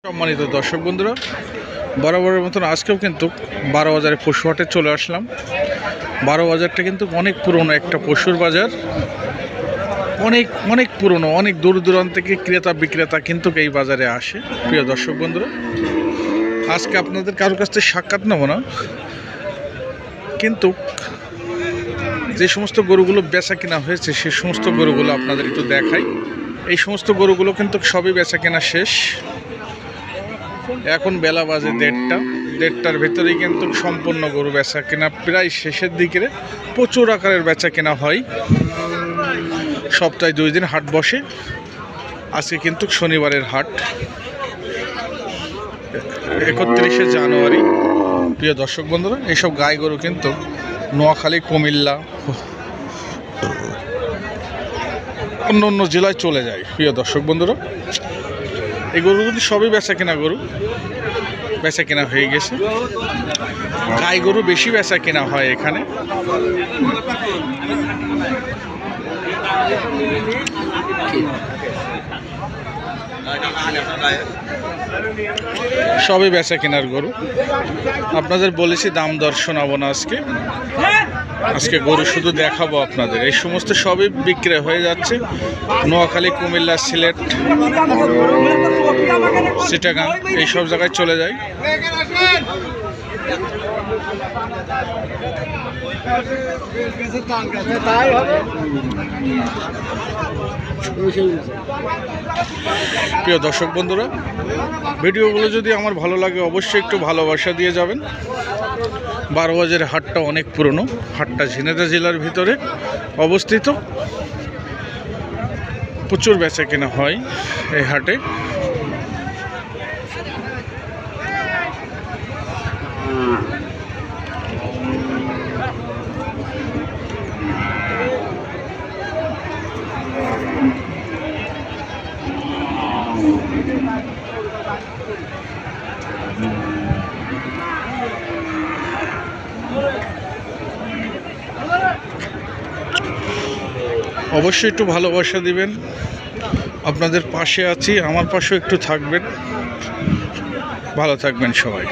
সম্মানিত দর্শক বন্ধুরা, বরাবরের মতন আজকেও কিন্তু 12 বাজারে পশু হাটে চলে আসলাম। 12 বাজারটা কিন্তু অনেক পুরনো একটা পশুর বাজার, অনেক অনেক পুরনো, অনেক দূর দূরান্ত থেকে ক্রেতা বিক্রেতা কিন্তু এই বাজারে আসে। প্রিয় দর্শক বন্ধুরা, আজকে আপনাদের কারোর কাছ থেকে সাক্ষাৎ নেব না, কিন্তু যে সমস্ত গরুগুলো বেচা কেনা হয়েছে সেই সমস্ত গরুগুলো আপনাদের একটু দেখাই। এই সমস্ত গরুগুলো কিন্তু সবই বেচা কেনা শেষ। এখন বেলা বাজে 1:30টার ভিতরেই কিন্তু সম্পূর্ণ গরু বেচা কেনা প্রায় শেষের দিকে। প্রচুর আকারের বেচা কেনা হয়। সপ্তাহে 2 দিন হাট বসে। আজকে কিন্তু শনিবারের হাট, 31শে জানুয়ারি। প্রিয় দর্শক বন্ধুরা, এইসব গাই গরু কিন্তু নোয়াখালী, কুমিল্লা, অন্য অন্য জেলায় চলে যায়। প্রিয় দর্শক বন্ধুরা, এই গরুগুলি সবই বেচা কেনা গরু, বেচা কেনা হয়ে গেছে। গাই গরু বেশি বেচা কেনা হয় এখানে। সবই বেচা কেনার গরু। আপনাদের বলেছি দাম দর শোনাবো না আজকে গরু শুধু দেখাবো আপনাদের। এই সমস্ত সবই বিক্রি হয়ে যাচ্ছে নোয়াখালী, কুমিল্লা, সিলেট, চিটাগাং এই সব জায়গায় চলে যায়। প্রিয় দর্শক বন্ধুরা, ভিডিওগুলো যদি আমার ভালো লাগে অবশ্যই একটু ভালোবাসা দিয়ে যাবেন। 12 বাজারের হাটটা অনেক পুরনো। হাটটা ঝিনাইদহ জেলার ভিতরে অবস্থিত। প্রচুর বেচা কেনা হয় এই হাটে। অবশ্যই একটু ভালোবাসা দিবেন। আপনাদের পাশে আছি, আমার পাশেও একটু থাকবেন। ভালো থাকবেন সবাই।